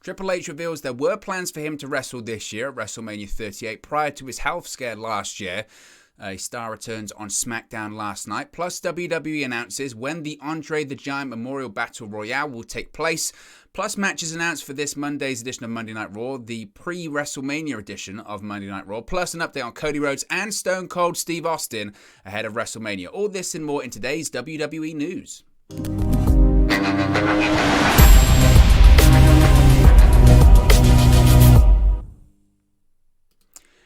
Triple H reveals there were plans for him to wrestle this year at WrestleMania 38 prior to his health scare last year. A star returns on SmackDown last night. Plus, WWE announces when the Andre the Giant Memorial Battle Royale will take place. Plus, matches announced for this Monday's edition of Monday Night Raw, the pre-WrestleMania edition of Monday Night Raw. Plus, an update on Cody Rhodes and Stone Cold Steve Austin ahead of WrestleMania. All this and more in today's WWE News.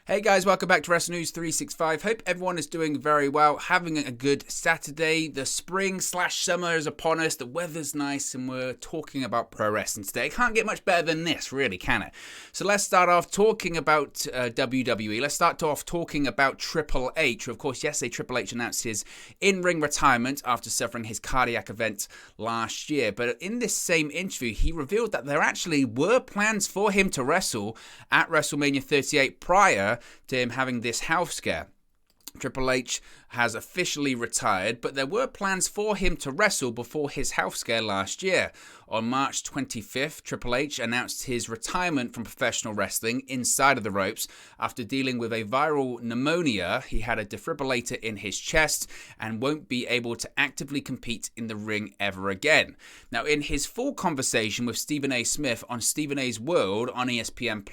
Hey guys, welcome back to Wrestle News 365. Hope everyone is doing very well, having a good Saturday. The spring/summer is upon us, the weather's nice, and we're talking about pro wrestling today. It can't get much better than this, really, can it? So let's start off talking about WWE. Let's start off talking about Triple H. Of course, yesterday Triple H announced his in-ring retirement after suffering his cardiac event last year. But in this same interview, he revealed that there actually were plans for him to wrestle at WrestleMania 38 prior to him having this health scare. Triple H has officially retired, but there were plans for him to wrestle before his health scare last year. On March 25th, Triple H announced his retirement from professional wrestling inside of the ropes after dealing with a viral pneumonia. He had a defibrillator in his chest and won't be able to actively compete in the ring ever again. Now, in his full conversation with Stephen A. Smith on Stephen A's World on ESPN+,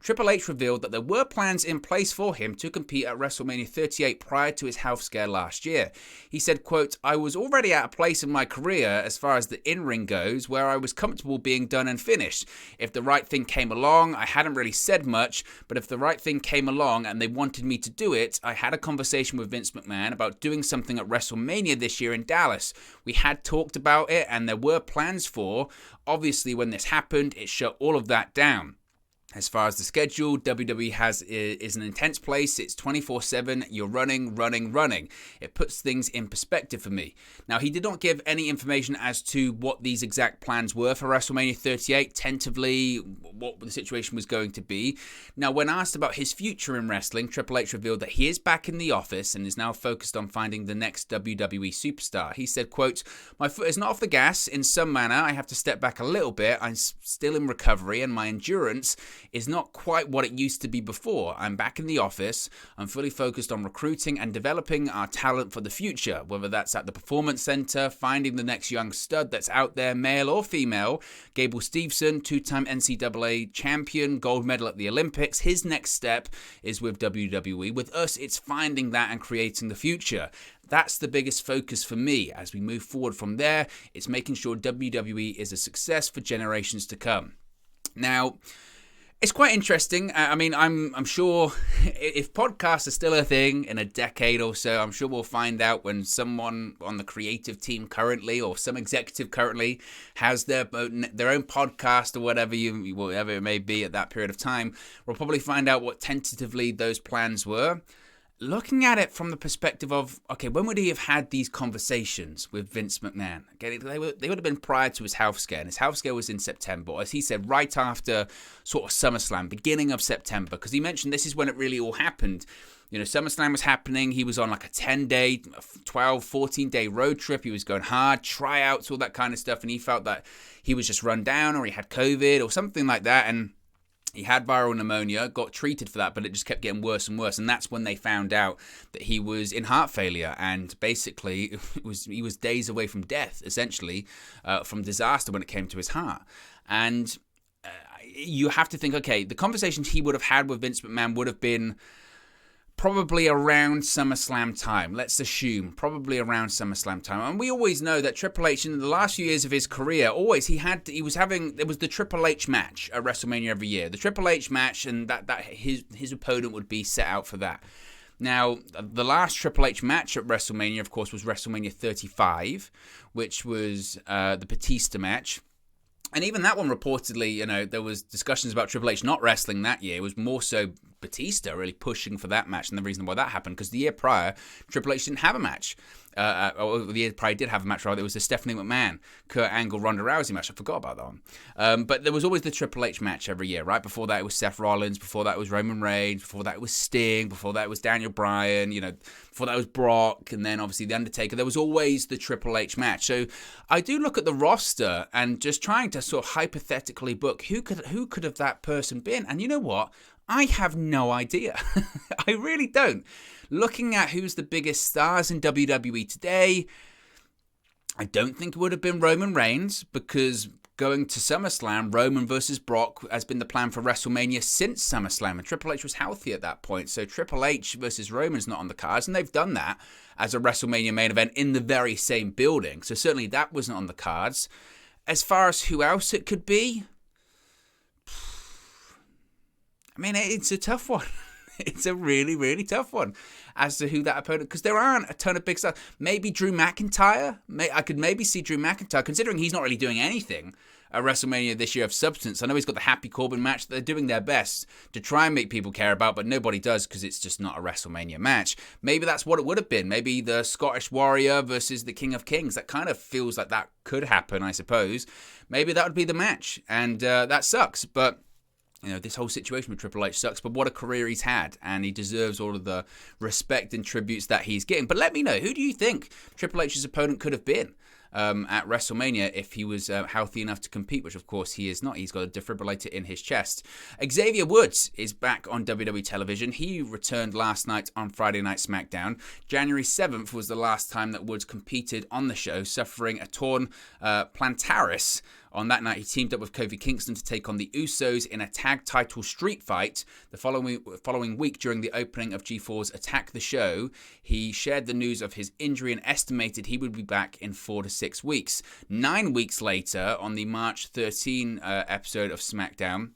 Triple H revealed that there were plans in place for him to compete at WrestleMania 38 prior to his health scare last year. He said, quote, "I was already at a place in my career as far as the in-ring goes where I was comfortable being done and finished. If the right thing came along, I hadn't really said much, but if the right thing came along and they wanted me to do it, I had a conversation with Vince McMahon about doing something at WrestleMania this year in Dallas. We had talked about it and there were plans for. Obviously, when this happened, it shut all of that down. As far as the schedule, WWE is an intense place. It's 24/7. You're running. It puts things in perspective for me." Now, he did not give any information as to what these exact plans were for WrestleMania 38, tentatively what the situation was going to be. Now, when asked about his future in wrestling, Triple H revealed that he is back in the office and is now focused on finding the next WWE superstar. He said, quote, "My foot is not off the gas. In some manner, I have to step back a little bit. I'm still in recovery and my endurance is not quite what it used to be before. I'm back in the office. I'm fully focused on recruiting and developing our talent for the future, whether that's at the Performance Center, finding the next young stud that's out there, male or female. Gable Steveson, two-time NCAA champion, gold medal at the Olympics. His next step is with WWE. With us, it's finding that and creating the future. That's the biggest focus for me. As we move forward from there, it's making sure WWE is a success for generations to come." Now, it's quite interesting. I mean, I'm sure if podcasts are still a thing in a decade or so, I'm sure we'll find out when someone on the creative team currently or some executive currently has their own podcast or whatever it may be at that period of time. We'll probably find out what tentatively those plans were. Looking at it from the perspective of, okay, when would he have had these conversations with Vince McMahon? Okay, they would have been prior to his health scare, and his health scare was in September. As he said, right after sort of SummerSlam, beginning of September, because he mentioned this is when it really all happened. You know, SummerSlam was happening. He was on like a 10-day, 12, 14-day road trip. He was going hard, tryouts, all that kind of stuff, and he felt that he was just run down or he had COVID or something like that, and he had viral pneumonia, got treated for that, but it just kept getting worse and worse. And that's when they found out that he was in heart failure. And basically, he was days away from death, essentially, from disaster when it came to his heart. And you have to think, okay, the conversations he would have had with Vince McMahon would have been probably around SummerSlam time. Let's assume probably around SummerSlam time. And we always know that Triple H in the last few years of his career, there was the Triple H match at WrestleMania every year. The Triple H match, and that his opponent would be set out for that. Now, the last Triple H match at WrestleMania, of course, was WrestleMania 35, which was the Batista match. And even that one, reportedly, you know, there was discussions about Triple H not wrestling that year. It was more so Batista really pushing for that match. And the reason why that happened, because the year prior, Triple H didn't have a match. The year probably did have a match, rather. It was the Stephanie McMahon, Kurt Angle, Ronda Rousey match. I forgot about that one. But there was always the Triple H match every year, right? Before that, it was Seth Rollins. Before that, it was Roman Reigns. Before that, it was Sting. Before that, it was Daniel Bryan. Before that, it was Brock. And then, obviously, The Undertaker. There was always the Triple H match. So I do look at the roster and just trying to sort of hypothetically book who could have that person been. And you know what? I have no idea. I really don't. Looking at who's the biggest stars in WWE today, I don't think it would have been Roman Reigns, because going to SummerSlam, Roman versus Brock has been the plan for WrestleMania since SummerSlam, and Triple H was healthy at that point. So Triple H versus Roman's not on the cards, and they've done that as a WrestleMania main event in the very same building. So certainly that wasn't on the cards. As far as who else it could be, I mean, it's a tough one. It's a really, really tough one as to who that opponent, because there aren't a ton of big stars. Maybe Drew McIntyre. I could maybe see Drew McIntyre, considering he's not really doing anything at WrestleMania this year of substance. I know he's got the Happy Corbin match that they're doing their best to try and make people care about, but nobody does because it's just not a WrestleMania match. Maybe that's what it would have been. Maybe the Scottish Warrior versus the King of Kings. That kind of feels like that could happen, I suppose. Maybe that would be the match, and that sucks, but this whole situation with Triple H sucks, but what a career he's had, and he deserves all of the respect and tributes that he's getting. But let me know, who do you think Triple H's opponent could have been at WrestleMania if he was healthy enough to compete, which of course he is not. He's got a defibrillator in his chest. Xavier Woods is back on WWE television. He returned last night on Friday Night SmackDown. January 7th was the last time that Woods competed on the show, suffering a torn plantaris. On that night, he teamed up with Kofi Kingston to take on the Usos in a tag title street fight. The following week, during the opening of G4's Attack the Show, he shared the news of his injury and estimated he would be back in 4 to 6 weeks. 9 weeks later, on the March 13 episode of SmackDown,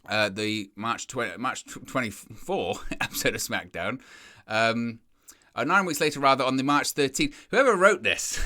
the March 24 episode of SmackDown, 9 weeks later, rather, on the March 13th. Whoever wrote this,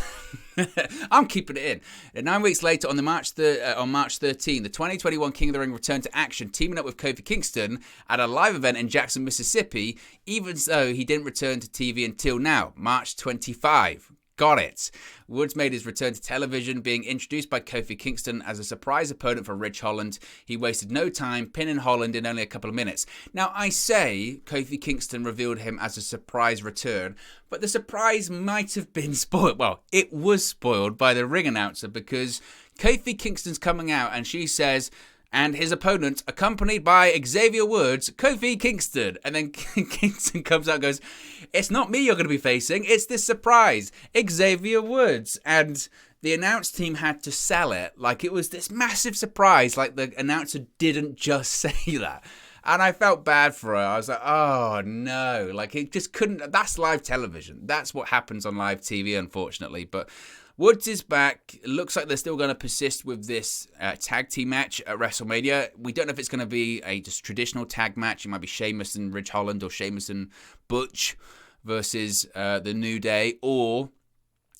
I'm keeping it in. 9 weeks later, on March 13, the 2021 King of the Ring returned to action, teaming up with Kofi Kingston at a live event in Jackson, Mississippi, even though he didn't return to TV until now, March 25. Got it. Woods made his return to television, being introduced by Kofi Kingston as a surprise opponent for Ridge Holland. He wasted no time, pinning Holland in only a couple of minutes. Now, I say Kofi Kingston revealed him as a surprise return, but the surprise might have been spoiled. Well, it was spoiled by the ring announcer, because Kofi Kingston's coming out and she says, and his opponent, accompanied by Xavier Woods, Kofi Kingston. And then Kingston comes out and goes, it's not me you're going to be facing, it's this surprise, Xavier Woods. And the announce team had to sell it like it was this massive surprise, like the announcer didn't just say that. And I felt bad for her. I was like, oh no, like it just couldn't. That's live television. That's what happens on live TV, unfortunately. But Woods is back. It looks like they're still going to persist with this tag team match at WrestleMania. We don't know if it's going to be a just traditional tag match. It might be Sheamus and Ridge Holland, or Sheamus and Butch versus the New Day, or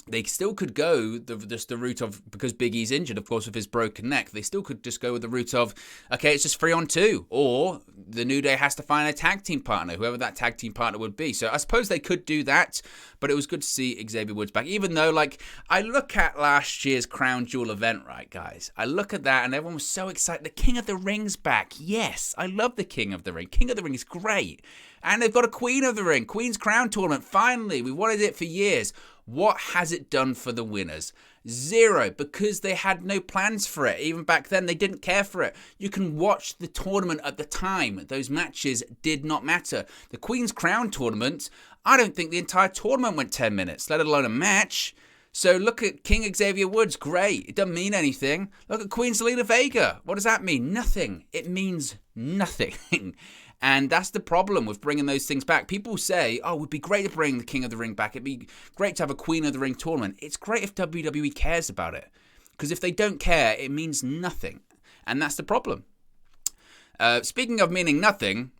they still could go the route of, because Big E's injured, of course, with his broken neck, they still could just go with the route of, okay, it's just 3-on-2, or the New Day has to find a tag team partner, whoever that tag team partner would be. So I suppose they could do that, but it was good to see Xavier Woods back, even though, like, I look at last year's Crown Jewel event, right, guys? I look at that and everyone was so excited. The King of the Ring's back. Yes, I love the King of the Ring. King of the Ring is great. And they've got a Queen of the Ring, Queen's Crown tournament, finally. We wanted it for years. What has it done for the winners? Zero, because they had no plans for it. Even back then, they didn't care for it. You can watch the tournament at the time. Those matches did not matter. The Queen's Crown tournament, I don't think the entire tournament went 10 minutes, let alone a match. So look at King Xavier Woods, great. It doesn't mean anything. Look at Queen Zelina Vega. What does that mean? Nothing. It means nothing. And that's the problem with bringing those things back. People say, oh, it would be great to bring the King of the Ring back. It'd be great to have a Queen of the Ring tournament. It's great if WWE cares about it. Because if they don't care, it means nothing. And that's the problem. Speaking of meaning nothing,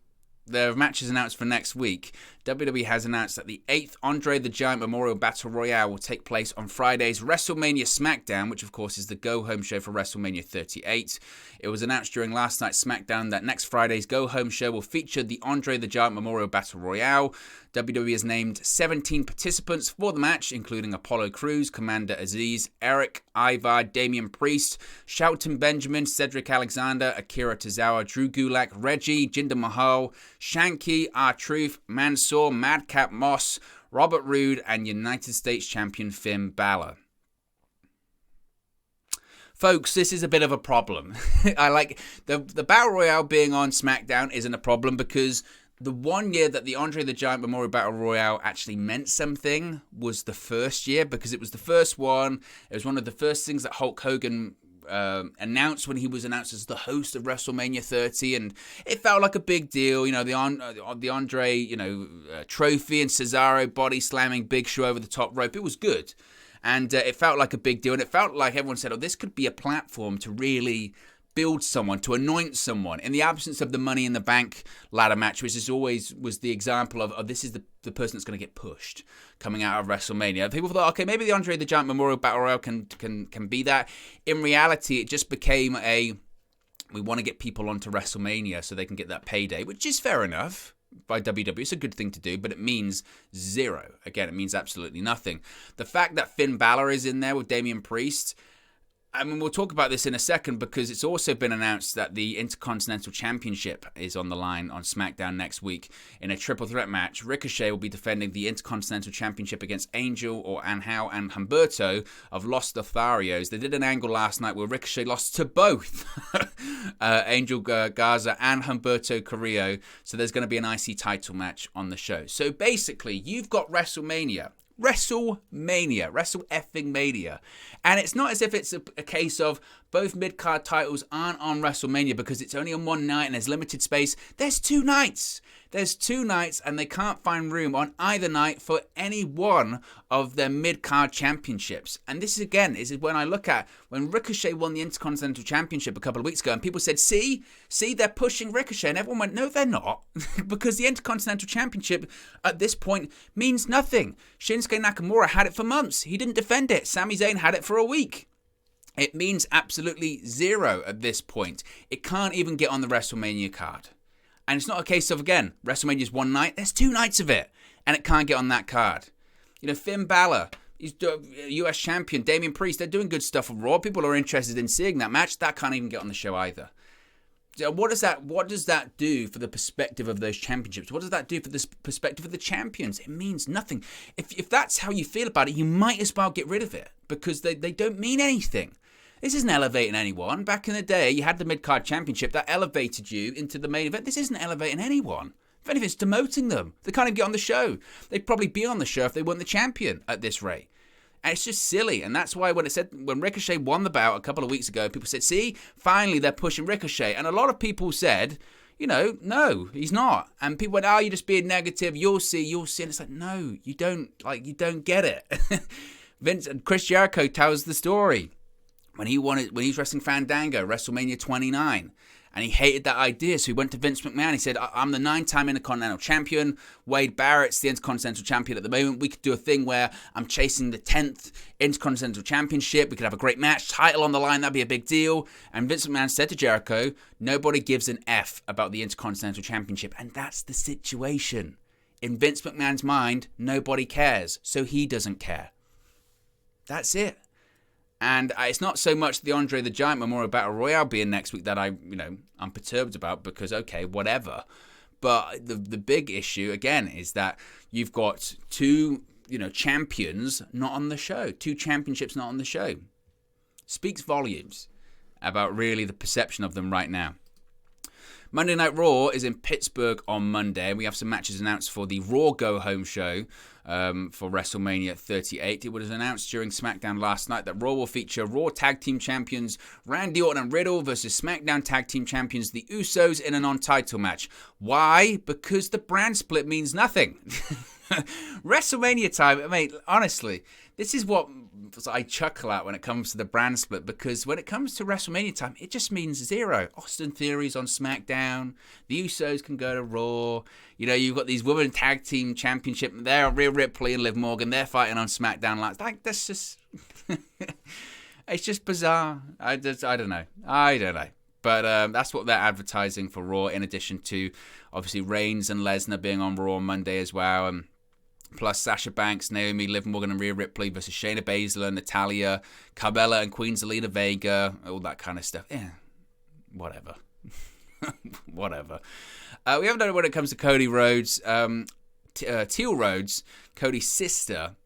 there are matches announced for next week. WWE has announced that the 8th Andre the Giant Memorial Battle Royale will take place on Friday's WrestleMania SmackDown, which of course is the go-home show for WrestleMania 38. It was announced during last night's SmackDown that next Friday's go-home show will feature the Andre the Giant Memorial Battle Royale. WWE has named 17 participants for the match, including Apollo Crews, Commander Aziz, Eric, Ivar, Damian Priest, Shelton Benjamin, Cedric Alexander, Akira Tozawa, Drew Gulak, Reggie, Jinder Mahal, Shanky, R-Truth, Mansoor, Madcap Moss, Robert Roode, and United States Champion Finn Balor. Folks, this is a bit of a problem. I like the Battle Royale being on SmackDown isn't a problem because the one year that the Andre the Giant Memorial Battle Royale actually meant something was the first year, because it was the first one. It was one of the first things that Hulk Hogan announced when he was announced as the host of WrestleMania 30, and it felt like a big deal. You know, the Andre, trophy, and Cesaro body slamming Big Show over the top rope. It was good. And it felt like a big deal, and it felt like everyone said, oh, this could be a platform to really build someone, to anoint someone, in the absence of the Money in the Bank ladder match, which is always was the example of this is the person that's going to get pushed coming out of WrestleMania. People thought, okay, maybe the Andre the Giant Memorial Battle Royale can be that. In reality, it just became we want to get people onto WrestleMania so they can get that payday, which is fair enough by WWE. It's a good thing to do, but it means zero. Again, it means absolutely nothing. The fact that Finn Balor is in there with Damian Priest, I mean, we'll talk about this in a second, because it's also been announced that the Intercontinental Championship is on the line on SmackDown next week in a triple threat match. Ricochet will be defending the Intercontinental Championship against Angel or Angel and Humberto of Los Lotharios. They did an angle last night where Ricochet lost to both Angel Garza and Humberto Carrillo. So there's going to be an IC title match on the show. So basically, you've got WrestleMania, Wrestle-effing-mania. And it's not as if it's a case of both mid-card titles aren't on WrestleMania because it's only on one night and there's limited space. There's 2 nights. There's 2 nights, and they can't find room on either night for any one of their mid-card championships. And this is, again, is when I look at when Ricochet won the Intercontinental Championship a couple of weeks ago, and people said, see, they're pushing Ricochet. And everyone went, no, they're not. Because the Intercontinental Championship at this point means nothing. Shinsuke Nakamura had it for months. He didn't defend it. Sami Zayn had it for a week. It means absolutely zero at this point. It can't even get on the WrestleMania card. And it's not a case of, again, WrestleMania's one night. There's 2 nights of it, and it can't get on that card. You know, Finn Balor, he's US champion. Damian Priest, they're doing good stuff on Raw. People are interested in seeing that match. That can't even get on the show either. So what does that do for the perspective of those championships? What does that do for the perspective of the champions? It means nothing. If that's how you feel about it, you might as well get rid of it, because they don't mean anything. This isn't elevating anyone. Back in the day, you had the mid-card championship that elevated you into the main event. This isn't elevating anyone. If anything, it's demoting them. They can't even get on the show. They'd probably be on the show if they weren't the champion at this rate. And it's just silly. And that's why when Ricochet won the bout a couple of weeks ago, people said, see, finally they're pushing Ricochet. And a lot of people said, no, he's not. And people went, oh, you're just being negative. You'll see. And it's like, no, you don't get it. Chris Jericho tells the story. When he was wrestling Fandango, WrestleMania 29, and he hated that idea, so he went to Vince McMahon. He said, I'm the 9-time Intercontinental Champion. Wade Barrett's the Intercontinental Champion at the moment. We could do a thing where I'm chasing the 10th Intercontinental Championship. We could have a great match, title on the line, that'd be a big deal. And Vince McMahon said to Jericho, nobody gives an F about the Intercontinental Championship. And that's the situation. In Vince McMahon's mind, nobody cares, so he doesn't care. That's it. And it's not so much the Andre the Giant Memorial Battle Royale being next week that I'm perturbed about, because, okay, whatever. But the big issue, again, is that you've got 2, champions not on the show. 2 championships not on the show. Speaks volumes about really the perception of them right now. Monday Night Raw is in Pittsburgh on Monday, and we have some matches announced for the Raw Go-Home show for WrestleMania 38. It was announced during SmackDown last night that Raw will feature Raw Tag Team Champions Randy Orton and Riddle versus SmackDown Tag Team Champions The Usos in a non-title match. Why? Because the brand split means nothing. WrestleMania time, mate, honestly, this is what I chuckle at when it comes to the brand split, because when it comes to WrestleMania time, it just means zero. Austin Theory's on SmackDown. The Usos can go to Raw. You know, you've got these Women Tag Team Championship. They're Rhea Ripley and Liv Morgan. They're fighting on SmackDown. Like that's just... it's just bizarre. I don't know. But that's what they're advertising for Raw, in addition to, obviously, Reigns and Lesnar being on Raw on Monday as well. Plus Sasha Banks, Naomi, Liv Morgan and Rhea Ripley versus Shayna Baszler, Natalya, Carmella and Queen Zelina Vega, all that kind of stuff. Yeah, whatever. Whatever. We haven't done it when it comes to Cody Rhodes. Teal Rhodes, Cody's sister,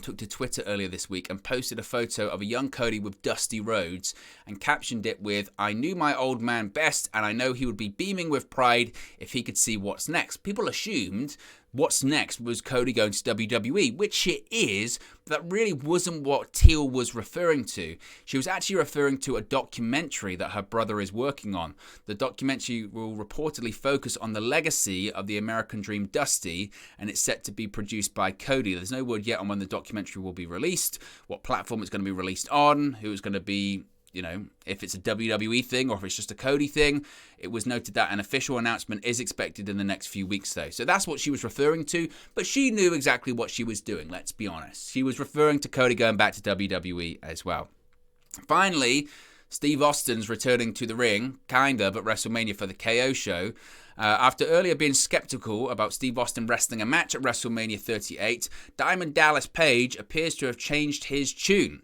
took to Twitter earlier this week and posted a photo of a young Cody with Dusty Rhodes and captioned it with, "I knew my old man best and I know he would be beaming with pride if he could see what's next." People assumed what's next was Cody going to WWE, which it is, but that really wasn't what Teal was referring to. She was actually referring to a documentary that her brother is working on. The documentary will reportedly focus on the legacy of the American Dream Dusty, and it's set to be produced by Cody. There's no word yet on when the documentary will be released, what platform it's going to be released on, who it's going to be, you know, if it's a WWE thing or if it's just a Cody thing. It was noted that an official announcement is expected in the next few weeks, though. So that's what she was referring to, but she knew exactly what she was doing, let's be honest. She was referring to Cody going back to WWE as well. Finally, Steve Austin's returning to the ring, kind of, at WrestleMania for the KO show. After earlier being skeptical about Steve Austin wrestling a match at WrestleMania 38, Diamond Dallas Page appears to have changed his tune.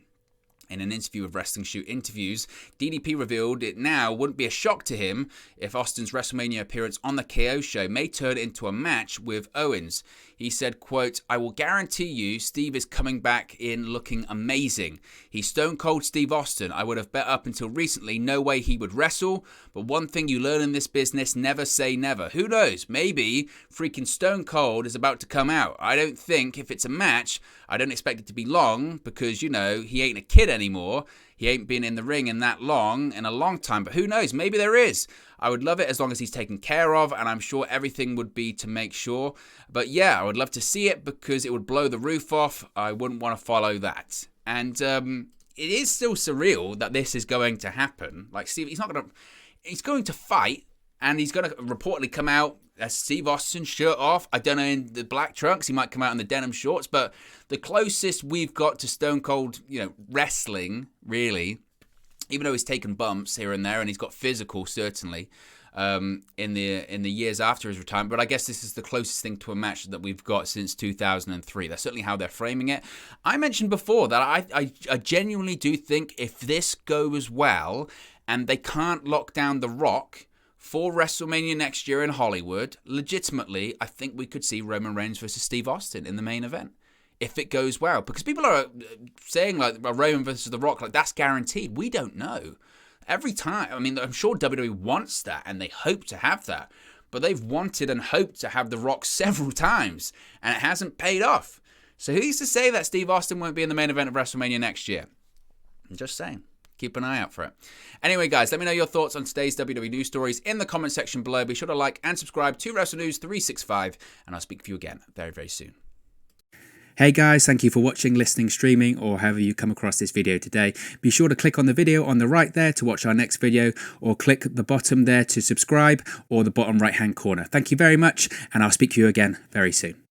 In an interview with Wrestling Shoot Interviews, DDP revealed it now wouldn't be a shock to him if Austin's WrestleMania appearance on the KO show may turn into a match with Owens. He said, quote, "I will guarantee you Steve is coming back in looking amazing. He's Stone Cold Steve Austin. I would have bet up until recently no way he would wrestle, but one thing you learn in this business, never say never. Who knows? Maybe freaking Stone Cold is about to come out. I don't think if it's a match, I don't expect it to be long because, you know, he ain't a kid anymore. He ain't been in the ring in a long time, but who knows? Maybe there is. I would love it as long as he's taken care of, and I'm sure everything would be to make sure. But yeah, I would love to see it because it would blow the roof off. I wouldn't want to follow that." And it is still surreal that this is going to happen. Like, Steve, he's going to fight, and he's going to reportedly come out as Steve Austin, shirt off. I don't know, in the black trunks. He might come out in the denim shorts, but the closest we've got to Stone Cold, you know, wrestling, really, even though he's taken bumps here and there, and he's got physical, certainly, in the years after his retirement. But I guess this is the closest thing to a match that we've got since 2003. That's certainly how they're framing it. I mentioned before that I genuinely do think if this goes well and they can't lock down The Rock for WrestleMania next year in Hollywood, legitimately, I think we could see Roman Reigns versus Steve Austin in the main event. If it goes well. Because people are saying, like, Roman versus The Rock, like, that's guaranteed. We don't know. Every time, I mean, I'm sure WWE wants that, and they hope to have that. But they've wanted and hoped to have The Rock several times, and it hasn't paid off. So who's to say that Steve Austin won't be in the main event of WrestleMania next year? I'm just saying. Keep an eye out for it. Anyway, guys, let me know your thoughts on today's WWE news stories in the comment section below. Be sure to like and subscribe to Wrestle News 365, and I'll speak to you again very, very soon. Hey guys, thank you for watching, listening, streaming, or however you come across this video today. Be sure to click on the video on the right there to watch our next video, or click the bottom there to subscribe, or the bottom right hand corner. Thank you very much, and I'll speak to you again very soon.